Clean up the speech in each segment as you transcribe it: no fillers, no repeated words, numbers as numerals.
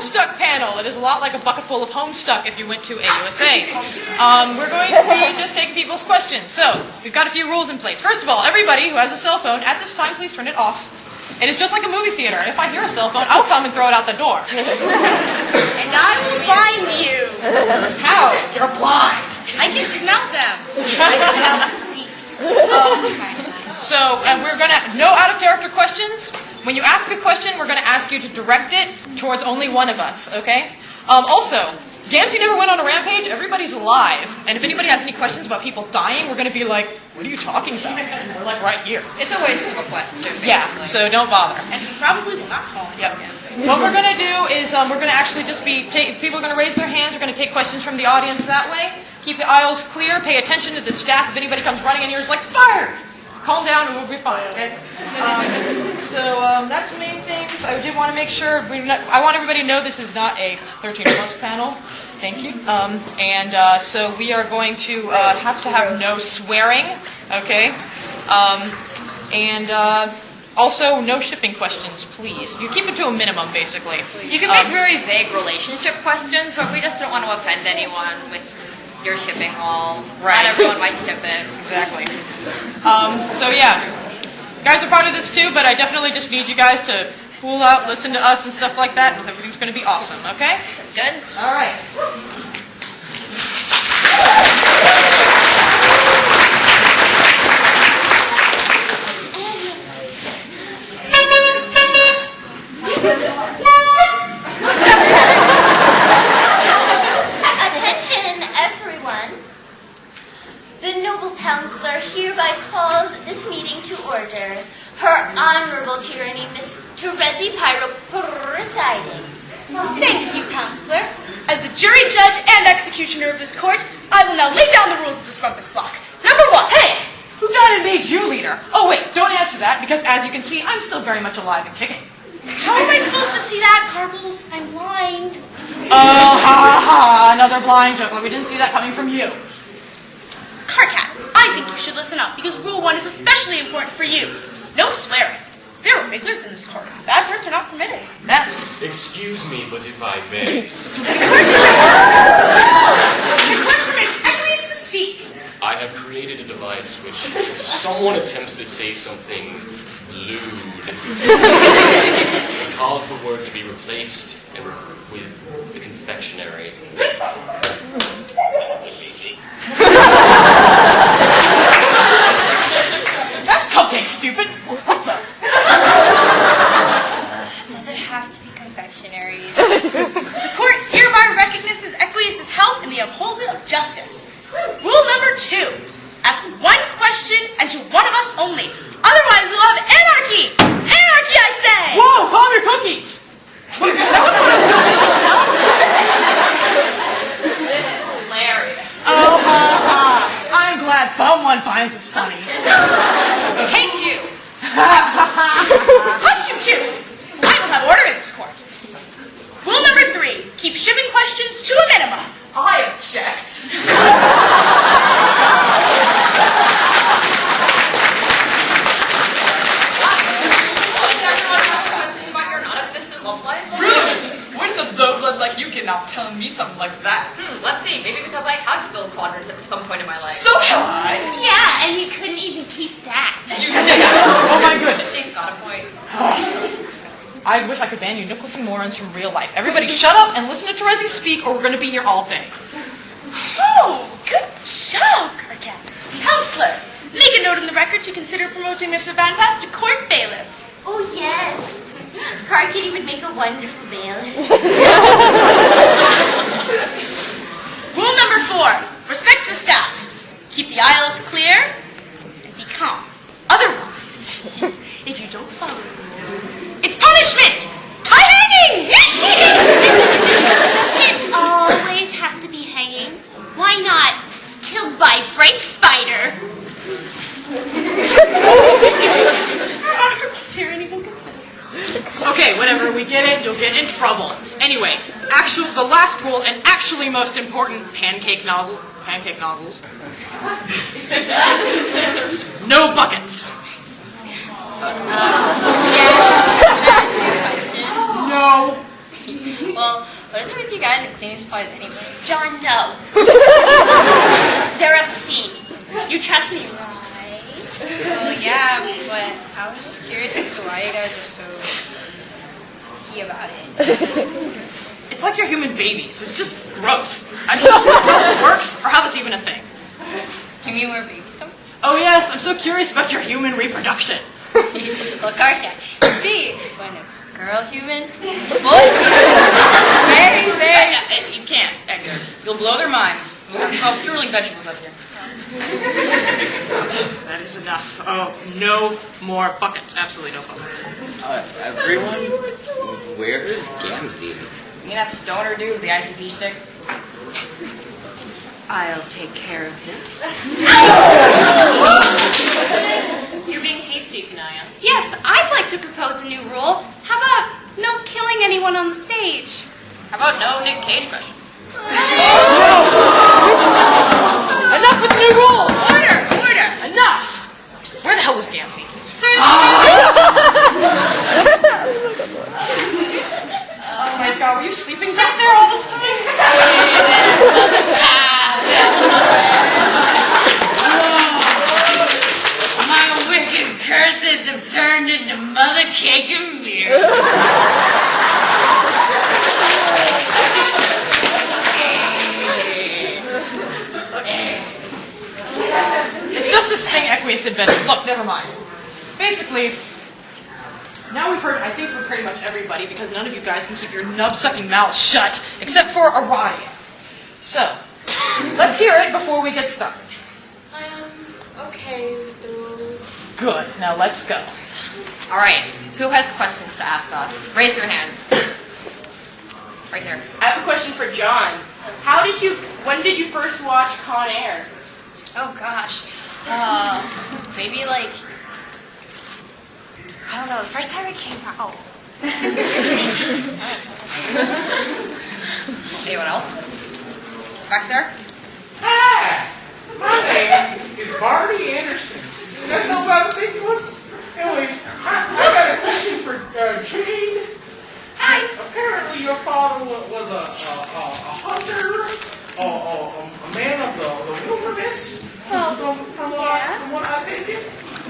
Homestuck panel. It is a lot like a bucket full of Homestuck if you went to AUSA. We're going to be just taking people's questions. So, we've got a few rules in place. First of all, everybody who has a cell phone, at this time, please turn it off. It is just like a movie theater. If I hear a cell phone, I'll come and throw it out the door. And I will find you. How? You're blind. I can smell them. I smell the seats. So, we're going to, no out-of-character questions. When you ask a question, we're going to ask you to direct it towards only one of us, okay? Also, Gamzee never went on a rampage. Everybody's alive. And if anybody has any questions about people dying, we're going to be like, what are you talking about? And we're like, right here. It's a waste of a quest, too. Yeah, so don't bother. And we probably will not call him. Yep. What we're going to do is we're going to actually just be, people are going to raise their hands. We're going to take questions from the audience that way. Keep the aisles clear. Pay attention to the staff. If anybody comes running in here, it's like, fire! Calm down and we'll be fine, okay? That's the main things. I did want to make sure, I want everybody to know this is not a 13-plus panel. Thank you. So we are going to have no swearing, okay? Also, no shipping questions, please. You keep it to a minimum, basically. You can make very vague relationship questions, but we just don't want to offend anyone with your shipping wall. Right. Not everyone might ship it. Exactly. So yeah, you guys are part of this too, but I definitely just need you guys to cool out, listen to us and stuff like that, because everything's going to be awesome, okay? Good? All right. Counselor hereby calls this meeting to order. Her Honorable Tyranny, Miss Terezi Pyrope, presiding. Thank you, Counselor. As the jury, judge, and executioner of this court, I will now lay down the rules of this rumpus block. Number 1. Hey! Who died and made you leader? Oh wait, don't answer that, because as you can see, I'm still very much alive and kicking. How am I supposed to see that, Carples? I'm blind. Oh, ha ha, another blind joke. We didn't see that coming from you. Karkat, I think you should listen up, because Rule 1 is especially important for you. No swearing. There are wigglers in this court. Bad words are not permitted. That's... Excuse me, but if I may. The court permits Equius to speak. I have created a device which, if someone attempts to say something lewd, it cause the word to be replaced with the confectionery. It's easy. That's cupcake, stupid! What the? Does it have to be confectionaries? The court hereby recognizes Equius' health in the upholding of justice. Rule number 2. Ask one question and to one of us only. Otherwise we'll have anarchy! Anarchy, I say! Whoa, calm your cookies! That was what I was going to say. What the hell? This is hilarious. Oh, I'm glad someone finds this funny. Take you! Hush, you two! I will have order in this court. Rule number 3. Keep shipping questions to a minimum. I object. Where's the blood like you get now telling me something like that? Let's see, maybe because I have spilled quadrants at some point in my life. So have I. Yeah, and he couldn't even keep that. Oh my goodness. She's got a point. I wish I could ban you nitpicking morons from real life. Everybody shut up and listen to Terezi speak or we're going to be here all day. Oh, good job, Karkat. Counselor, make a note in the record to consider promoting Mr. Vantas to court bailiff. Oh, yes. Karkat would make a wonderful bailiff. Rule number 4. Respect the staff. Keep the aisles clear and be calm. Otherwise, if you don't follow the rules, it's punishment! High hanging! Does it always have to be hanging? Why not killed by bright spider? Tyranny will consider. Okay, whatever, we get it, you'll get in trouble. Anyway, the last rule, and actually most important, pancake nozzles. No buckets. No Well, what is it with you guys and cleaning supplies anyway? John, no. They're obscene. You trust me, right? Well, yeah, but I was just curious as to why you guys are so picky about it. It's like your human babies. It's just gross. I don't know how it works or how that's even a thing. You mean where babies come from? Oh yes, I'm so curious about your human reproduction. Well, Karkat, see, when a girl human, boy human, very. You can't, Egbert. You'll blow their minds. We'll have 12 sterling vegetables up here. That is enough. Oh, no more buckets. Absolutely no buckets. Everyone, where is Gamzee? You mean that stoner dude with the ICP stick? I'll take care of this. You're being hasty, Kanaya. Yes, I'd like to propose a new rule. How about no killing anyone on the stage? How about no Nick Cage questions? Enough with the new rules! Order! Enough! Where the hell is Gamzee? Oh my god, were you sleeping back there all this time? My wicked curses have turned into mother cake and beer. It's just this thing Equius invented. Look, never mind. Basically, now we've heard, I think, from pretty much everybody, because none of you guys can keep your nub-sucking mouths shut, except for Aradia. So, let's hear it before we get started. Okay with the rules. Good. Now let's go. All right. Who has questions to ask us? Raise your hands. Right there. I have a question for John. When did you first watch Con Air? Oh gosh. Maybe like, I don't know, the first time it came out. Anyone else? Back there? Hi, my name is Barney Anderson. You guys know about the Bigfoots? Anyways, I got a question for Jade. Apparently your father was a hunter, a man of the wilderness, from what I think.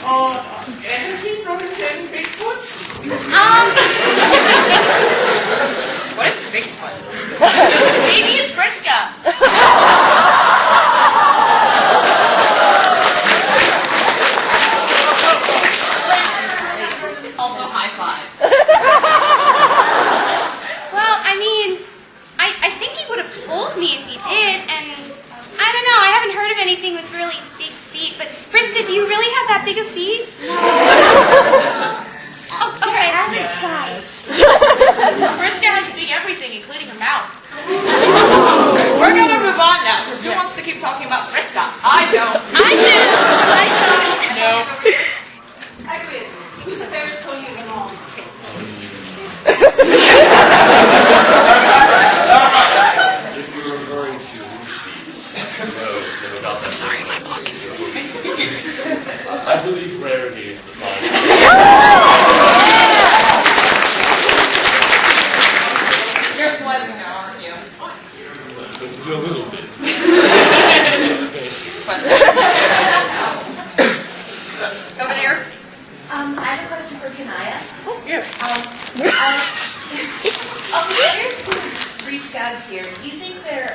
And has he run into any Bigfoots? What is Bigfoot? Maybe it's Vriska. Also, high five. Well, I mean, I think he would have told me if he did, and I don't know, I haven't heard of anything with really big feet, but Vriska, do you really have that big of feet? Oh, okay. Yes. Vriska has big everything, including her mouth. We're gonna move on now, because who wants to keep talking about Vriska? I don't. No. Equius, who's the fairest pony of them all? If you're referring to road, then about that. Sorry, am I blocking you? I believe rarity is the finest. You're sweating now, aren't you? A little bit. Over there. I have a question for Kanaya. Oh, yeah. Of the players who reached gods here, do you think their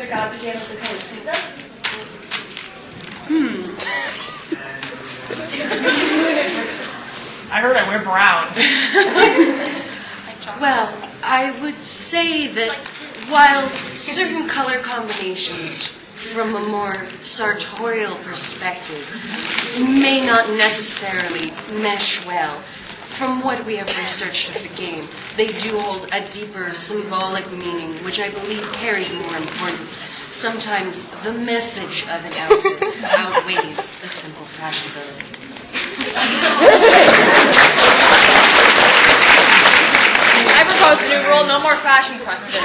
god pajamas the color suit them? I heard I wear brown. Well, I would say that while certain color combinations from a more sartorial perspective may not necessarily mesh well, from what we have researched of the game, they do hold a deeper symbolic meaning, which I believe carries more importance. Sometimes the message of an outfit outweighs the simple fashionability. I propose the new rule, no more fashion questions.